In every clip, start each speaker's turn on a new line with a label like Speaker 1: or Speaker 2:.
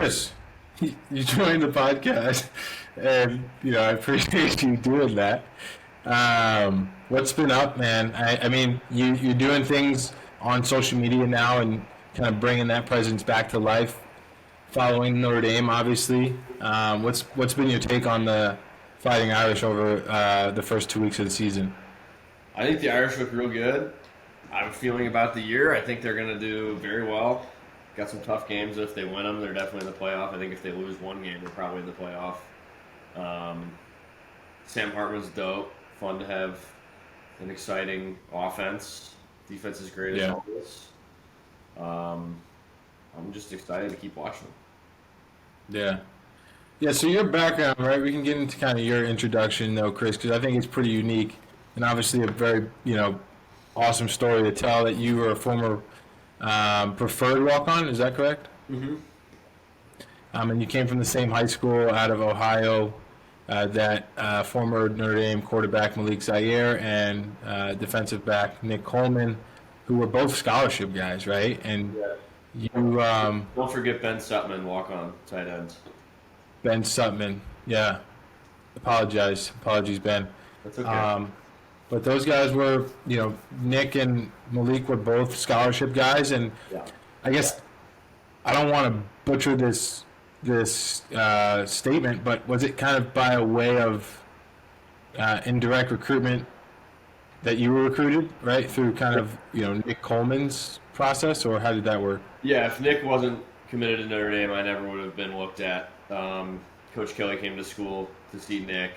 Speaker 1: Chris, you joined the podcast, and I appreciate you doing that. What's been up, man? I mean, you're doing things on social media now and kind of bringing that presence back to life, following Notre Dame, obviously. What's been your take on the Fighting Irish over the first 2 weeks of the season?
Speaker 2: I think the Irish look real good. I'm feeling about the year. I think they're going to do very well. Got some tough games. If they win them, they're definitely in the playoff. I think if they lose one game, they're probably in the playoff. Sam Hartman's dope. Fun to have an exciting offense. Defense is great as
Speaker 1: Yeah.
Speaker 2: always. I'm just excited to keep watching them.
Speaker 1: Yeah. Yeah, so your background, right? We can get into kind of your introduction, though, Chris, because I think it's pretty unique and obviously a very, awesome story to tell that you were a former preferred walk-on. Is that correct?
Speaker 2: Mm-hmm.
Speaker 1: And you came from the same high school out of Ohio that former Notre Dame quarterback Malik Zaire and defensive back Nick Coleman, who were both scholarship guys, right? And
Speaker 2: Yeah.
Speaker 1: you,
Speaker 2: Don't forget Ben Sutman, walk on tight ends.
Speaker 1: Ben Sutman, yeah. Apologies, Ben.
Speaker 2: That's okay.
Speaker 1: But those guys were, Nick and Malik were both scholarship guys, and
Speaker 2: Yeah.
Speaker 1: I guess I don't want to butcher this statement, but was it kind of by a way of indirect recruitment that you were recruited, right, through kind of Nick Coleman's process, or how did that work?
Speaker 2: Yeah, if Nick wasn't committed to Notre Dame, I never would have been looked at. Coach Kelly came to school to see Nick.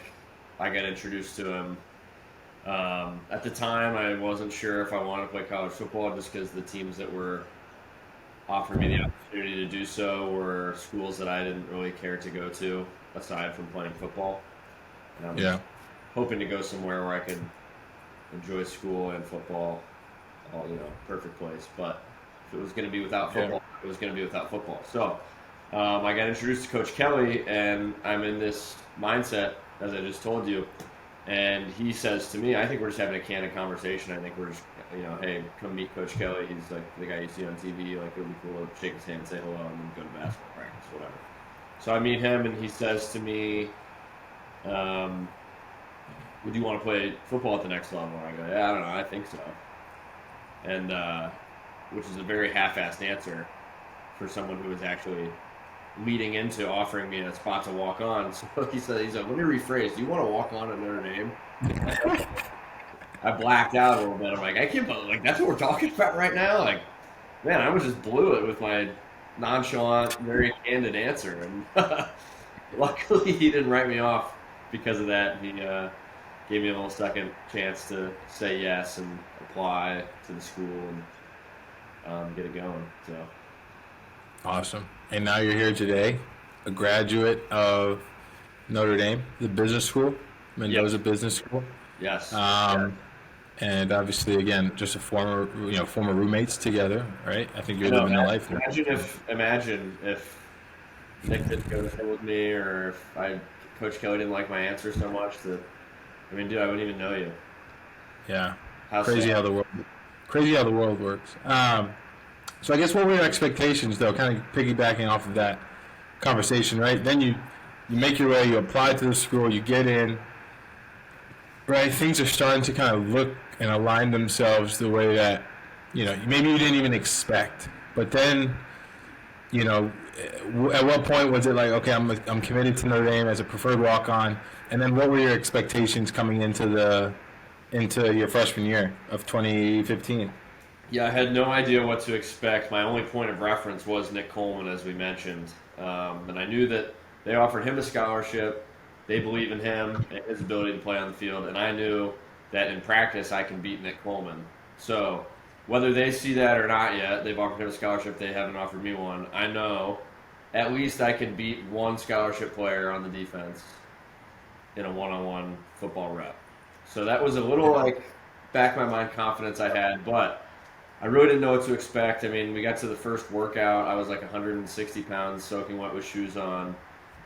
Speaker 2: I got introduced to him. At the time, I wasn't sure if I wanted to play college football just because the teams that were offering me the opportunity to do so were schools that I didn't really care to go to, aside from playing football. And I'm
Speaker 1: Yeah,
Speaker 2: hoping to go somewhere where I could enjoy school and football, all perfect place. But if it was going to be without
Speaker 1: yeah,
Speaker 2: football, it was going to be without football. So I got introduced to Coach Kelly, and I'm in this mindset, as I just told you. And he says to me, I think we're just having a candid conversation. I think we're just, hey, come meet Coach Kelly. He's like the guy you see on TV. Like, it would be cool to shake his hand and say hello and then go to basketball practice, whatever. So I meet him, and he says to me, would you want to play football at the next level? And I go, yeah, I don't know. I think so. And which is a very half-assed answer for someone who was actually leading into offering me a spot to walk on. So he's like, let me rephrase. Do you want to walk on at Notre Dame? I blacked out a little bit. I'm like, I can't believe, like, that's what we're talking about right now? Like, man, I almost just blew it with my nonchalant, very candid answer. And luckily, he didn't write me off because of that. He gave me a little second chance to say yes and apply to the school and get it going. So
Speaker 1: awesome. And now you're here today, a graduate of Notre Dame, the business school, Mendoza
Speaker 2: yes,
Speaker 1: Business School.
Speaker 2: yes.
Speaker 1: And obviously, again, just a former roommates together, right? I think
Speaker 2: I
Speaker 1: you're
Speaker 2: know.
Speaker 1: living the life now.
Speaker 2: Imagine if Nick didn't go to school with me, or if Coach Kelly didn't like my answer so much that, I mean, dude, I wouldn't even know you.
Speaker 1: Yeah,
Speaker 2: How
Speaker 1: crazy
Speaker 2: sad.
Speaker 1: crazy how the world works. So I guess what were your expectations, though? Kind of piggybacking off of that conversation, right? Then you make your way, you apply to the school, you get in, right? Things are starting to kind of look and align themselves the way that maybe you didn't even expect. But then, at what point was it like, okay, I'm committed to Notre Dame as a preferred walk-on? And then what were your expectations coming into your freshman year of 2015?
Speaker 2: Yeah, I had no idea what to expect. My only point of reference was Nick Coleman, as we mentioned. And I knew that they offered him a scholarship. They believe in him and his ability to play on the field. And I knew that in practice I can beat Nick Coleman. So whether they see that or not yet, they've offered him a scholarship. They haven't offered me one. I know at least I can beat one scholarship player on the defense in a one-on-one football rep. So that was a little like back of my mind confidence I had, but I really didn't know what to expect. I mean, we got to the first workout. I was like 160 pounds, soaking wet with shoes on.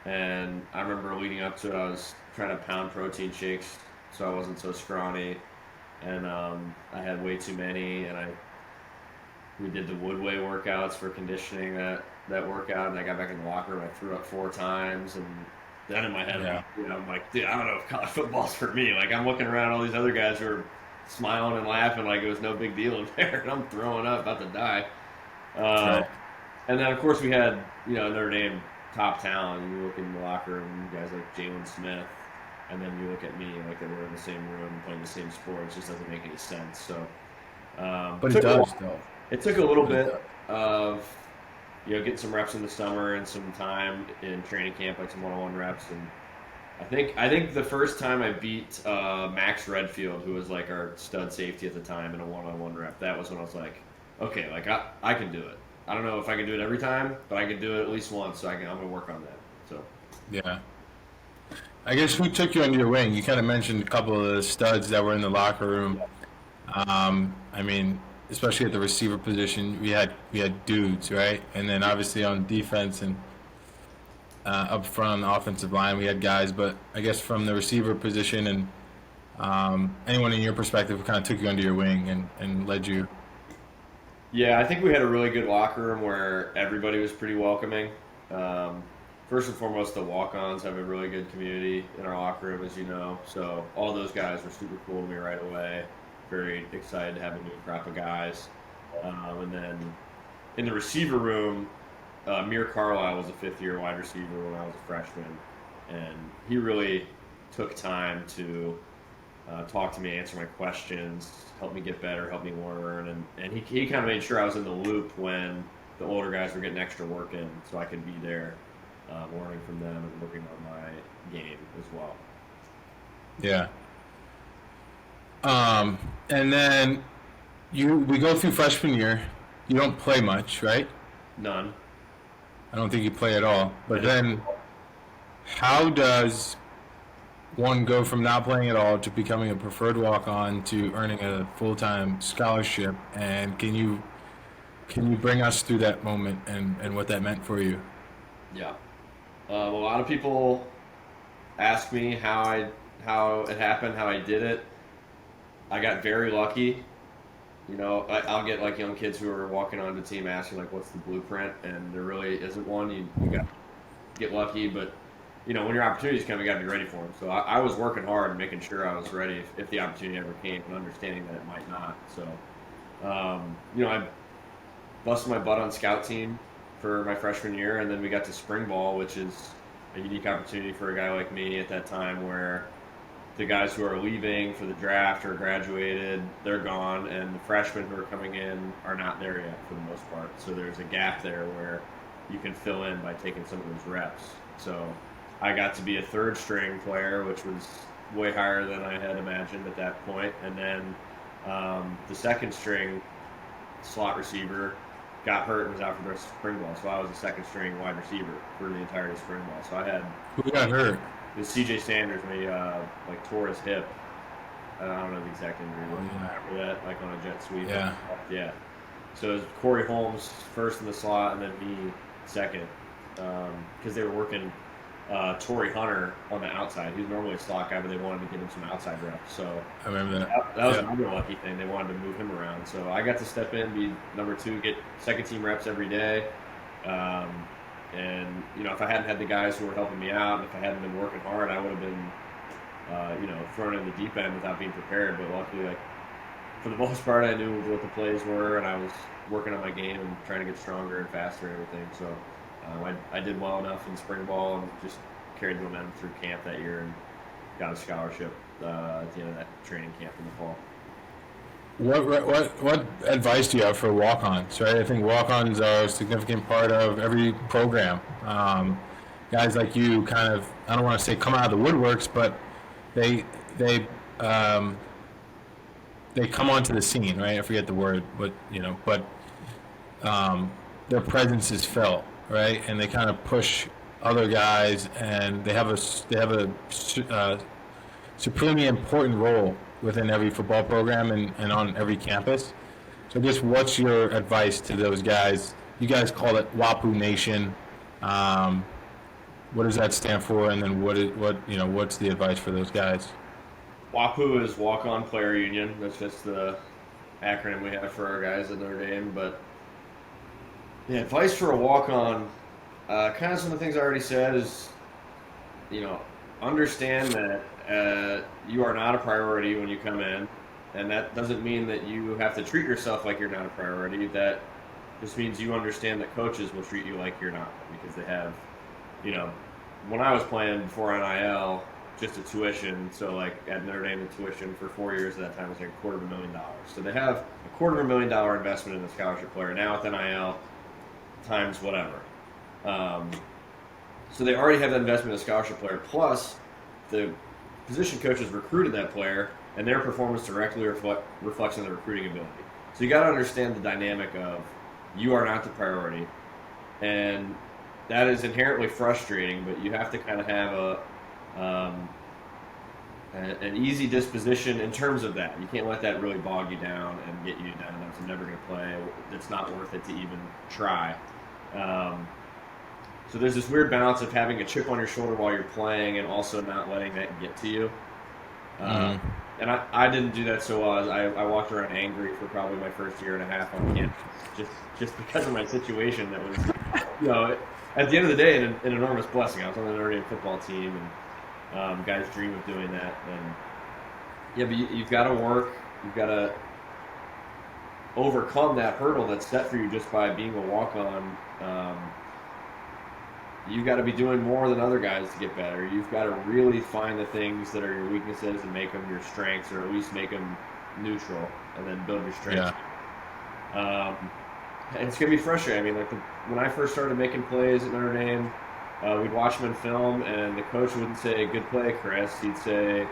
Speaker 2: And I remember leading up to it, I was trying to pound protein shakes so I wasn't so scrawny. And I had way too many. And we did the Woodway workouts for conditioning that that workout, and I got back in the locker room. I threw up 4 times, and then in my head,
Speaker 1: Yeah.
Speaker 2: I'm like, dude, I don't know if college football's for me. Like, I'm looking around all these other guys who are smiling and laughing like it was no big deal in there, and I'm throwing up, about to die. Uh,
Speaker 1: Right.
Speaker 2: and then, of course, we had, Notre Dame top talent. You look in the locker room, guys like Jalen Smith, and then you look at me like that we're in the same room playing the same sport. It just doesn't make any sense. So
Speaker 1: But it does, though.
Speaker 2: it took a little
Speaker 1: But it
Speaker 2: bit
Speaker 1: does.
Speaker 2: of getting some reps in the summer and some time in training camp, like some one-on-one reps. And I think the first time I beat Max Redfield, who was like our stud safety at the time, in a one-on-one rep, that was when I was like, okay, like I can do it. I don't know if I can do it every time, but I can do it at least once. So I'm gonna work on that. So
Speaker 1: Yeah. I guess who took you under your wing? You kind of mentioned a couple of the studs that were in the locker room. I mean, especially at the receiver position, we had dudes, right? And then obviously on defense and up front on the offensive line, we had guys. But I guess from the receiver position and anyone in your perspective who kind of took you under your wing and led you.
Speaker 2: yeah, I think we had a really good locker room where everybody was pretty welcoming. Um, First and foremost, the walk-ons have a really good community in our locker room, as you know. So all those guys were super cool to me right away. Very excited to have a new crop of guys. And then in the receiver room, Mir Carlisle was a fifth-year wide receiver when I was a freshman, and he really took time to talk to me, answer my questions, help me get better, help me learn, and he kind of made sure I was in the loop when the older guys were getting extra work in, so I could be there, learning from them and working on my game as well.
Speaker 1: Yeah. And then we go through freshman year. You don't play much, right?
Speaker 2: None.
Speaker 1: I don't think you play at all.
Speaker 2: I
Speaker 1: But
Speaker 2: just
Speaker 1: then, how does one go from not playing at all to becoming a preferred walk-on to earning a full-time scholarship? And can you bring us through that moment and what that meant for you?
Speaker 2: yeah. A lot of people ask me how it happened, how I did it. I got very lucky. I'll get like young kids who are walking onto the team asking like, "What's the blueprint?" And there really isn't one. You got to get lucky, but when your opportunities come, you got to be ready for them. So I was working hard and making sure I was ready if the opportunity ever came, and understanding that it might not. So, I busted my butt on scout team for my freshman year, and then we got to spring ball, which is a unique opportunity for a guy like me at that time, where the guys who are leaving for the draft or graduated, they're gone, and the freshmen who are coming in are not there yet for the most part. So there's a gap there where you can fill in by taking some of those reps. So I got to be a third string player, which was way higher than I had imagined at that point. And then the second string slot receiver got hurt and was out for the spring ball. So I was a second string wide receiver for the entirety of spring ball. So I had
Speaker 1: Who got hurt?
Speaker 2: this CJ Sanders may like tore his hip. I don't know the exact injury.
Speaker 1: Oh, yeah.
Speaker 2: Remember that, like on a jet sweep.
Speaker 1: Yeah.
Speaker 2: Yeah. So it was Corey Holmes first in the slot, and then me second, because they were working Torrey Hunter on the outside. He's normally a slot guy, but they wanted to get him some outside reps. So
Speaker 1: I remember that.
Speaker 2: that was
Speaker 1: Yeah.
Speaker 2: another lucky thing. They wanted to move him around. So I got to step in, be number two, get second team reps every day. And if I hadn't had the guys who were helping me out, and if I hadn't been working hard, I would have been, thrown in the deep end without being prepared. But luckily, like for the most part, I knew what the plays were, and I was working on my game and trying to get stronger and faster and everything. So I did well enough in spring ball and just carried the momentum through camp that year and got a scholarship at the end of that training camp in the fall.
Speaker 1: What advice do you have for walk-ons? Right, I think walk-ons are a significant part of every program. Guys like you, kind of, I don't want to say come out of the woodworks, but they they um, they come onto the scene, right? I forget the word, but their presence is felt, right? And they kind of push other guys, and they have a supremely important role within every football program and on every campus. So I guess what's your advice to those guys? You guys call it WOPU Nation. Um, what does that stand for? And then what's the advice for those guys?
Speaker 2: WAPU is Walk On Player Union. That's just the acronym we have for our guys at Notre Dame. But Yeah, advice for a walk-on. Kind of some of the things I already said is, you know, understand that you are not a priority when you come in, and that doesn't mean that you have to treat yourself like you're not a priority. That just means you understand that coaches will treat you like you're not because they have, you know, when I was playing before NIL, just a tuition. So like at Notre Dame, the tuition for 4 years at that time was like $250,000. So they have $250,000 investment in the scholarship player. Now with NIL, times whatever. Um, so they already have that investment in a scholarship player. Plus, the position coaches recruited that player, and their performance directly reflects on the recruiting ability. So you got to understand the dynamic of you are not the priority, and that is inherently frustrating. But you have to kind of have an easy disposition in terms of that. You can't let that really bog you down and get you down. I'm never going to play. It's not worth it to even try. So there's this weird balance of having a chip on your shoulder while you're playing and also not letting that get to you. And I didn't do that so well. I walked around angry for probably my first year and a half on campus, just because of my situation. That was, you know, at the end of the day, an enormous blessing. I was on the Notre Dame football team, and guys dream of doing that. And yeah, but you've got to work. You've got to overcome that hurdle that's set for you just by being a walk-on. You got to be doing more than other guys to get better. You've got to really find the things that are your weaknesses and make them your strengths, or at least make them neutral, and then build your strengths. Yeah. And it's gonna be frustrating. I mean, like when I first started making plays at Notre Dame, we'd watch them in film, and the coach wouldn't say "Good play, Chris." He'd say,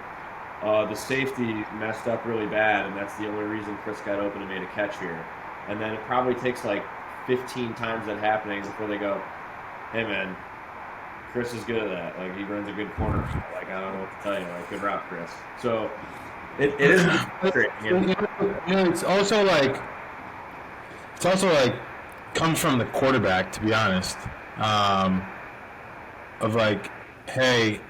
Speaker 2: "The safety messed up really bad, and that's the only reason Chris got open and made a catch here." And then it probably takes like 15 times that happening before they go, "Hey man, Chris is good at that. Like he runs a good corner. Like I don't know what to tell you. Like good route, Chris." So it is frustrating.
Speaker 1: You know, it's also like comes from the quarterback, to be honest. Of like, hey,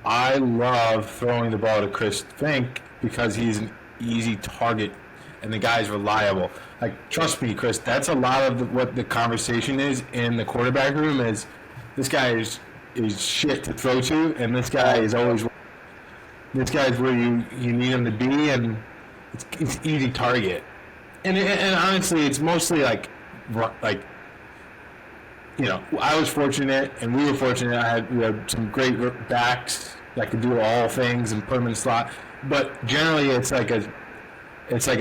Speaker 1: I love throwing the ball to Chris Finke because he's an easy target and the guy's reliable. Like, trust me, Chris, that's a lot of what the conversation is in the quarterback room is this guy is shit to throw to, and this guy is always this guy's where you need him to be, and it's easy target. And honestly, it's mostly like you know, I was fortunate, and we were fortunate. We had some great backs that could do all things and put them in the slot. But generally, it's like a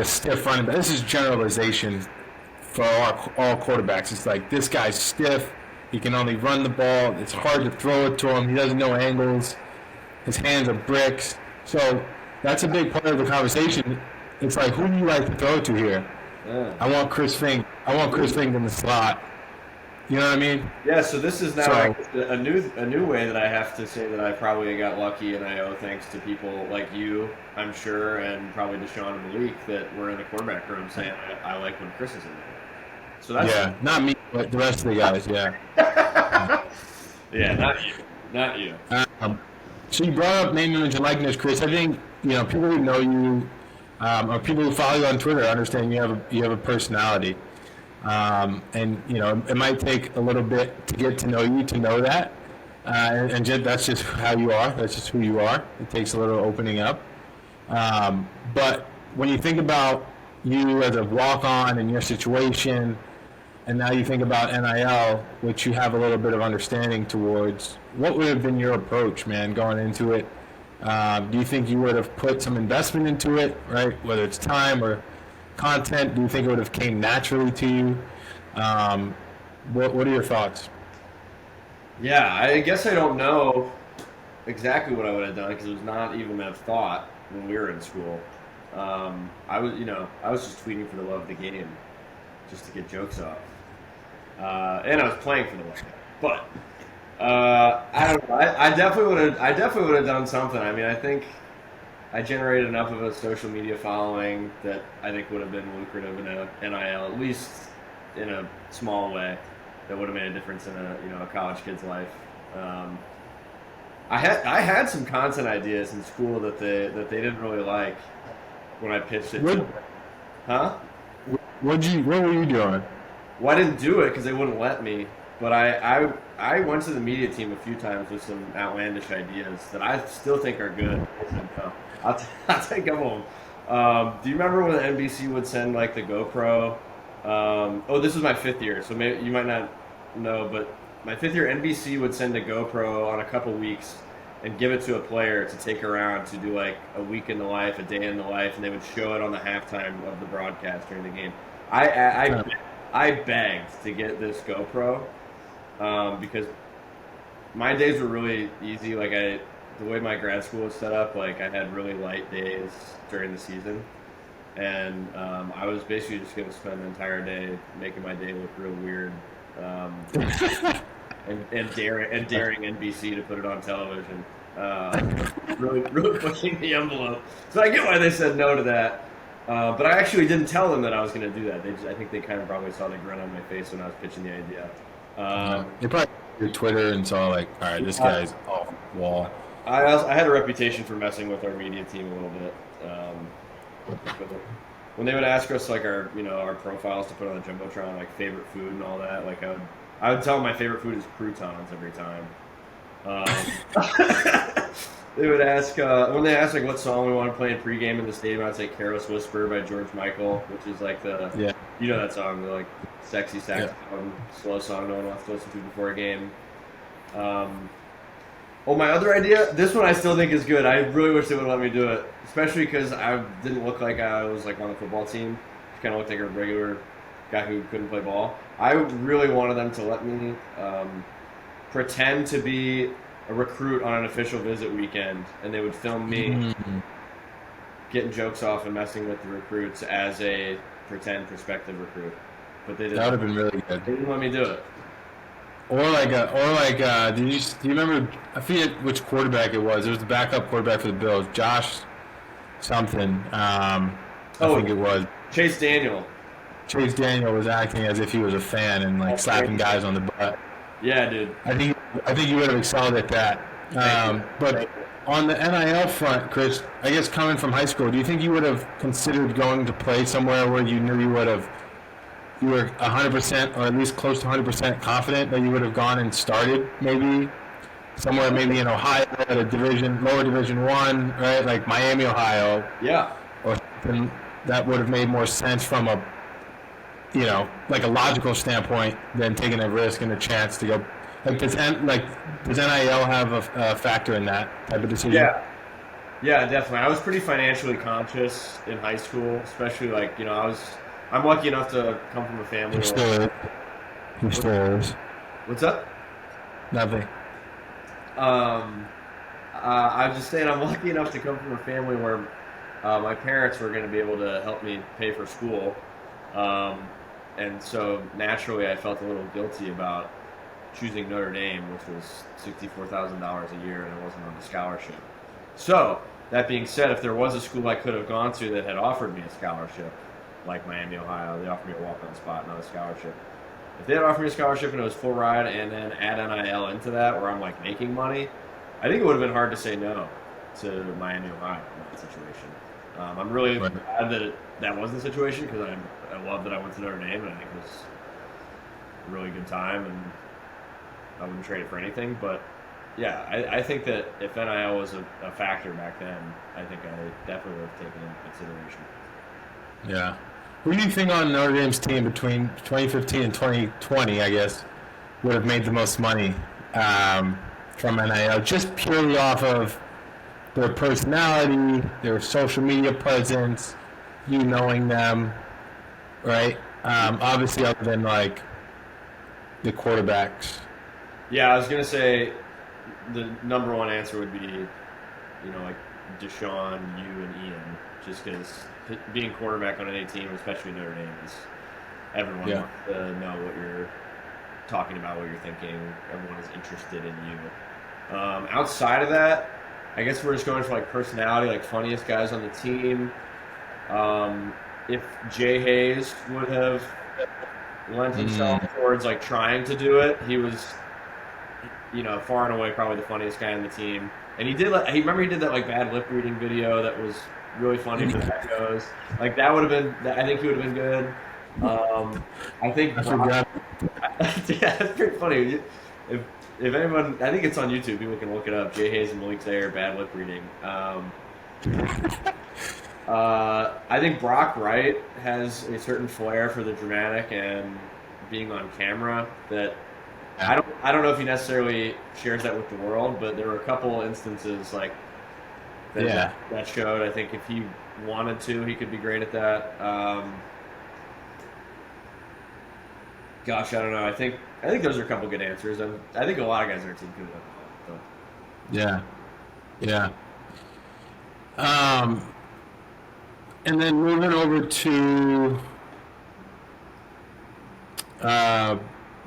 Speaker 1: stiff running back. This is generalization for all quarterbacks. It's like this guy's stiff. He can only run the ball. It's hard to throw it to him. He doesn't know angles. His hands are bricks. So that's a big part of the conversation. It's like, who do you like to throw to here?
Speaker 2: Yeah.
Speaker 1: I want Chris Finke. I want Chris Finke in the slot. You know what I mean?
Speaker 2: Yeah. So this is now a new way that I have to say that I probably got lucky, and I owe thanks to people like you, I'm sure, and probably Deshaun and Malik that were in the quarterback room saying I like when Chris is in there. So that's
Speaker 1: not me, but the rest of the guys. Yeah.
Speaker 2: Yeah, not you.
Speaker 1: So you brought up name, image, and likeness, Chris. I think people who know you, or people who follow you on Twitter, understand you have a personality, and it might take a little bit to get to know you to know that, and that's just how you are. That's just who you are. It takes a little opening up, but when you think about you as a walk-on and your situation, and now you think about NIL, which you have a little bit of understanding towards, what would have been your approach, man, going into it? Do you think you would have put some investment into it, right? Whether it's time or content, do you think it would have came naturally to you? What are your thoughts?
Speaker 2: Yeah, I guess I don't know exactly what I would have done because it was not even a thought when we were in school. I was just tweeting for the love of the game, just to get jokes off. And I was playing for the love of the game. But I don't know. I definitely would have done something. I mean, I think I generated enough of a social media following that I think would have been lucrative in a NIL, at least in a small way, that would have made a difference in a college kid's life. I had some content ideas in school that they didn't really like when I pitched it. Huh?
Speaker 1: What were you doing?
Speaker 2: Well, I didn't do it because they wouldn't let me. But I went to the media team a few times with some outlandish ideas that I still think are good. They said, no. I'll take them home. Do you remember when the NBC would send like the GoPro? Oh, this was my 5th year, so maybe you might not know, but my 5th year, NBC would send a GoPro on a couple weeks and give it to a player to take around to do like a week in the life, a day in the life, and they would show it on the halftime of the broadcast during the game. I begged to get this GoPro because my days were really easy. Like the way my grad school was set up, like I had really light days during the season, and I was basically just going to spend the entire day making my day look real weird, um, and daring NBC to put it on television. Really pushing the envelope. So I get why they said no to that. But I actually didn't tell them that I was going to do that. I think they kind of probably saw the grin on my face when I was pitching the idea.
Speaker 1: They probably your Twitter and saw like, all right, this guy's off the wall.
Speaker 2: I had a reputation for messing with our media team a little bit. When they would ask us like our profiles to put on the jumbotron, like favorite food and all that, like I would tell them my favorite food is croutons every time. They would ask when they asked like what song we want to play in pregame in the stadium. I'd say "Careless Whisper" by George Michael, which is like that song, the like sexy saxophone slow song no one wants to listen to before a game. My other idea, this one I still think is good. I really wish they would let me do it, especially because I didn't look like I was like on the football team. Just kind of looked like a regular guy who couldn't play ball. I really wanted them to let me pretend to be a recruit on an official visit weekend, and they would film me getting jokes off and messing with the recruits as a pretend prospective recruit. But they didn't.
Speaker 1: That would have been really good.
Speaker 2: They didn't let me do it.
Speaker 1: Do you remember? I forget which quarterback it was. It was the backup quarterback for the Bills, Josh something. I think it was
Speaker 2: Chase Daniel.
Speaker 1: Chase Daniel was acting as if he was a fan and like slapping guys on the butt.
Speaker 2: Yeah, dude.
Speaker 1: I think you would have excelled at that. But on the NIL front, Chris, I guess coming from high school, do you think you would have considered going to play somewhere where you knew you were 100% or at least close to 100% confident that you would have gone and started maybe somewhere, maybe in Ohio at a lower Division I, right? Like Miami, Ohio.
Speaker 2: Yeah.
Speaker 1: Or something that would have made more sense from a, like a logical standpoint than taking a risk and a chance to go. Like, does NIL have a factor in that type of decision?
Speaker 2: Yeah, definitely. I was pretty financially conscious in high school, especially like I'm lucky enough to come from a family.
Speaker 1: He still is.
Speaker 2: What's up?
Speaker 1: Nothing.
Speaker 2: I'm just saying I'm lucky enough to come from a family where my parents were going to be able to help me pay for school. And so naturally I felt a little guilty about choosing Notre Dame, which was $64,000 a year, and it wasn't on a scholarship. So, that being said, if there was a school I could have gone to that had offered me a scholarship, like Miami, Ohio, they offered me a walk-on spot, not a scholarship. If they had offered me a scholarship and it was full ride and then add NIL into that where I'm like making money, I think it would have been hard to say no to Miami, Ohio in that situation. I'm really glad that that was the situation because I love that I went to Notre Dame and I think it was a really good time and I wouldn't trade it for anything. But yeah, I think that if NIL was a factor back then, I think I definitely would have taken it into consideration.
Speaker 1: Yeah. Who do you think on Notre Dame's team between 2015 and 2020, I guess, would have made the most money from NIL, just purely off of their personality, their social media presence, you knowing them, right? Obviously, other than like the quarterbacks.
Speaker 2: Yeah, I was gonna say the number one answer would be, like Deshaun, you, and Ian, just because being quarterback on any team, especially Notre Dame, is everyone wants to know what you're talking about, what you're thinking. Everyone is interested in you. Outside of that, I guess we're just going for like personality, like funniest guys on the team. If Jay Hayes would have lent himself towards like trying to do it, he was, far and away probably the funniest guy on the team. And he did he did that like bad lip reading video that was really funny for the Echoes. Like that would have been, I think he would have been good. I think
Speaker 1: I
Speaker 2: Brock.
Speaker 1: forgot.
Speaker 2: Yeah, that's pretty funny. If anyone, I think it's on YouTube. People can look it up. Jay Hayes and Malik Zaire, bad lip reading. I think Brock Wright has a certain flair for the dramatic and being on camera that
Speaker 1: Yeah.
Speaker 2: I don't know if he necessarily shares that with the world, but there were a couple instances like
Speaker 1: Yeah.
Speaker 2: that showed. I think if he wanted to, he could be great at that. Gosh, I don't know. I think those are a couple good answers, and I think a lot of guys on our team could have done
Speaker 1: Yeah. Yeah. Um, and then moving over to uh,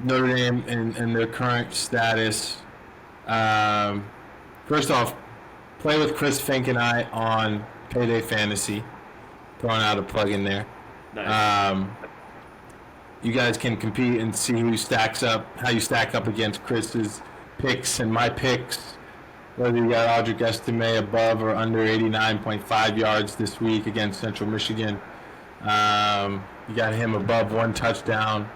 Speaker 1: Notre Dame and their current status. Um, First off, play with Chris Finke and I on Payday Fantasy. Throwing out a plug in there.
Speaker 2: that. Nice.
Speaker 1: You guys can compete and see who stacks up, how you stack up against Chris's picks and my picks. Whether you got Audric Estime above or under 89.5 yards this week against Central Michigan. You got him above 1 touchdown.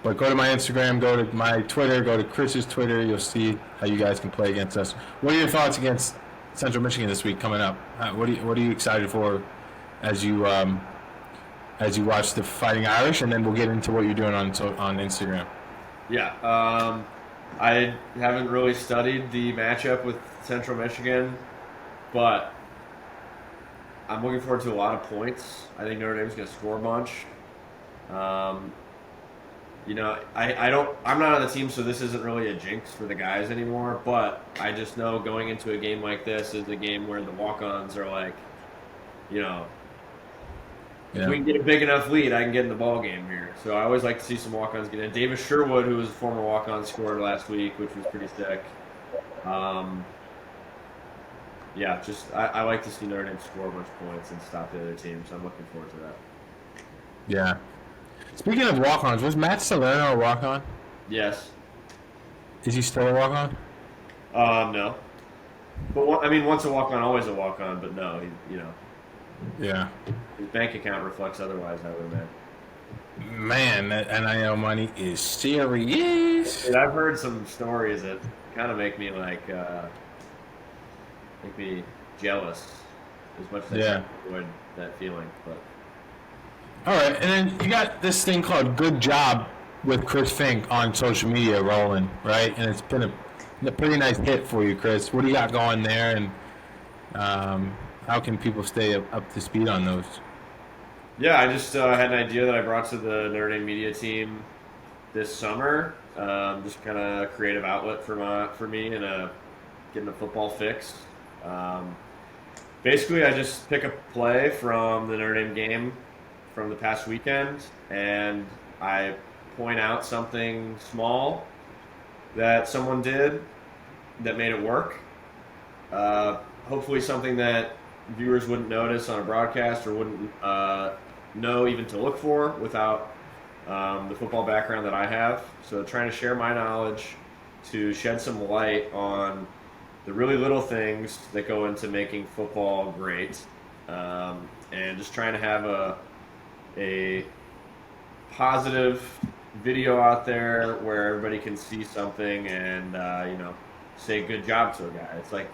Speaker 1: But go to my Instagram, go to my Twitter, go to Chris's Twitter. You'll see how you guys can play against us. What are your thoughts against Central Michigan this week coming up? What are you excited for as you watch the Fighting Irish, and then we'll get into what you're doing on Instagram.
Speaker 2: Yeah. I haven't really studied the matchup with Central Michigan, but I'm looking forward to a lot of points. I think Notre Dame's going to score a bunch. I'm not on the team, so this isn't really a jinx for the guys anymore, but I just know going into a game like this is a game where the walk-ons are like, if we can get a big enough lead, I can get in the ball game here. So I always like to see some walk-ons get in. Davis Sherwood, who was a former walk-on, scored last week, which was pretty sick. I like to see Notre Dame score a bunch of points and stop the other team, so I'm looking forward to that.
Speaker 1: Yeah. Speaking of walk-ons, was Matt Salerno a walk-on?
Speaker 2: Yes.
Speaker 1: Is he still a walk-on?
Speaker 2: No. But once a walk-on, always a walk-on. But no,
Speaker 1: Yeah.
Speaker 2: his bank account reflects otherwise. I would imagine.
Speaker 1: Man, that NIL money is serious.
Speaker 2: Dude, I've heard some stories that kind of make me jealous as much as I avoid that feeling. But
Speaker 1: All right, and then you got this thing called Good Job with Chris Fink on social media rolling, right? And it's been a pretty nice hit for you, Chris. What do you got going there, and how can people stay up to speed on those?
Speaker 2: yeah, I just had an idea that I brought to the Notre Dame media team this summer. Just kind of creative outlet for me and getting a football fix. Basically, I just pick a play from the Notre Dame game from the past weekend, and I point out something small that someone did that made it work. Hopefully something that viewers wouldn't notice on a broadcast or wouldn't know even to look for without the football background that I have. So trying to share my knowledge to shed some light on the really little things that go into making football great, and just trying to have a positive video out there where everybody can see something and say good job to a guy.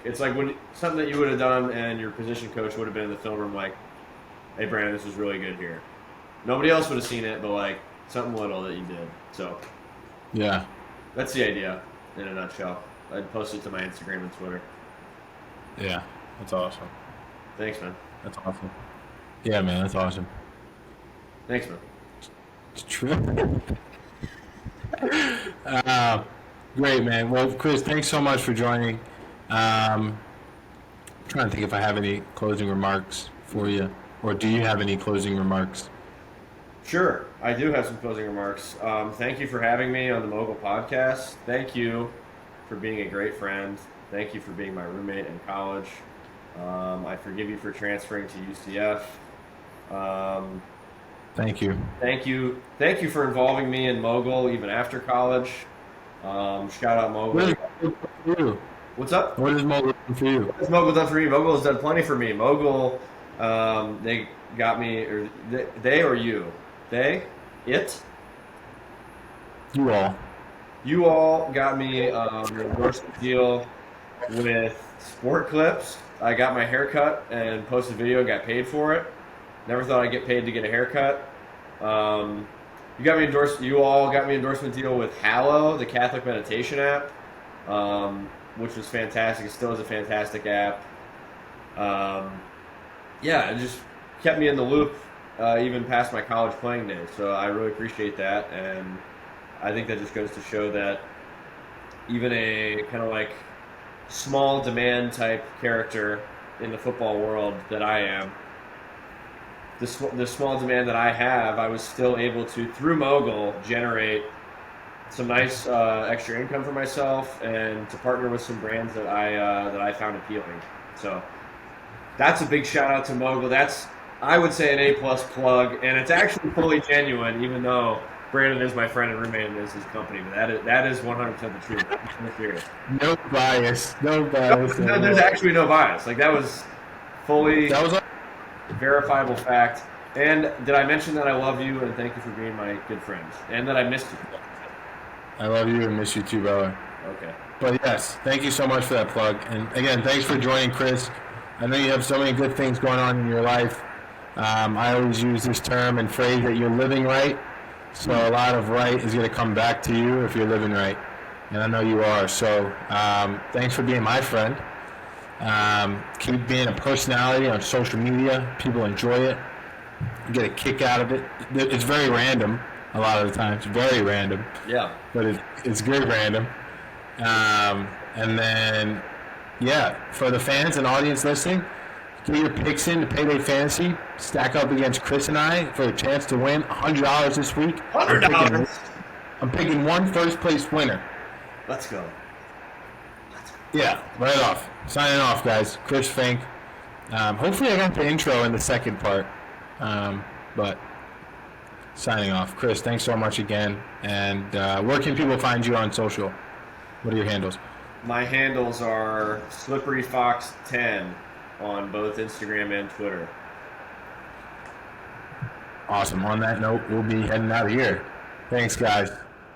Speaker 2: It's like when something that you would have done and your position coach would have been in the film room like, hey Brandon, this was really good here. Nobody else would have seen it, but like something little that you did. So
Speaker 1: Yeah.
Speaker 2: that's the idea in a nutshell. I'd post it to my Instagram and Twitter.
Speaker 1: Yeah. That's awesome.
Speaker 2: Thanks, man.
Speaker 1: That's awesome. Yeah, man, that's awesome.
Speaker 2: Thanks, man.
Speaker 1: It's true. Great, man. Well, Chris, thanks so much for joining. I'm trying to think if I have any closing remarks for you, or do you have any closing remarks?
Speaker 2: Sure, I do have some closing remarks. Thank you for having me on the MOGL podcast. Thank you for being a great friend. Thank you for being my roommate in college. I forgive you for transferring to UCF.
Speaker 1: Thank you.
Speaker 2: Thank you for involving me in MOGL even after college. Shout out MOGL.
Speaker 1: What is MOGL for you?
Speaker 2: What's up?
Speaker 1: What is MOGL for you?
Speaker 2: What's MOGL done for me? MOGL has done plenty for me. MOGL They got me, or they or you, they, it,
Speaker 1: You all.
Speaker 2: you all got me an endorsement deal with Sport Clips. I got my haircut and posted a video and got paid for it. Never thought I'd get paid to get a haircut. You got me endorsed. You all got me endorsement deal with Hallow, the Catholic meditation app, which was fantastic. It still is a fantastic app. Yeah, it just kept me in the loop even past my college playing days. So I really appreciate that, and I think that just goes to show that even a kind of like small demand type character in the football world that I am, the small demand that I have, I was still able to, through MOGL, generate some nice extra income for myself and to partner with some brands that I found appealing. So that's a big shout out to MOGL. That's, I would say, an A+ plug, and it's actually fully genuine, even though Brandon is my friend and roommate and is his company. But that is 100% the truth. I'm serious.
Speaker 1: No bias. No bias.
Speaker 2: No, there's actually no bias. Like, that was fully
Speaker 1: That was
Speaker 2: verifiable fact. And did I mention that I love you and thank you for being my good friends, and that I missed you?
Speaker 1: I love you and miss you too, brother.
Speaker 2: Okay.
Speaker 1: But yes, thank you so much for that plug. And again, thanks for joining, Chris. I know you have so many good things going on in your life. I always use this term and phrase that you're living right. So a lot of right is going to come back to you if you're living right. And I know you are. So thanks for being my friend. Keep being a personality on social media. People enjoy it. Get a kick out of it. It's very random a lot of the times. Very random.
Speaker 2: Yeah.
Speaker 1: But it's good random. And then, yeah, for the fans and audience listening, get your picks in to Payday Fantasy. Stack up against Chris and I for a chance to win $100 this week.
Speaker 2: $100.
Speaker 1: I'm picking one first place winner.
Speaker 2: Let's go.
Speaker 1: Yeah, right off. Signing off, guys. Chris Finke. Hopefully I got the intro in the second part. But signing off. Chris, thanks so much again. And where can people find you on social? What are your handles?
Speaker 2: My handles are SlipperyFox10 on both Instagram and Twitter.
Speaker 1: Awesome. On that note, we'll be heading out of here. Thanks, guys.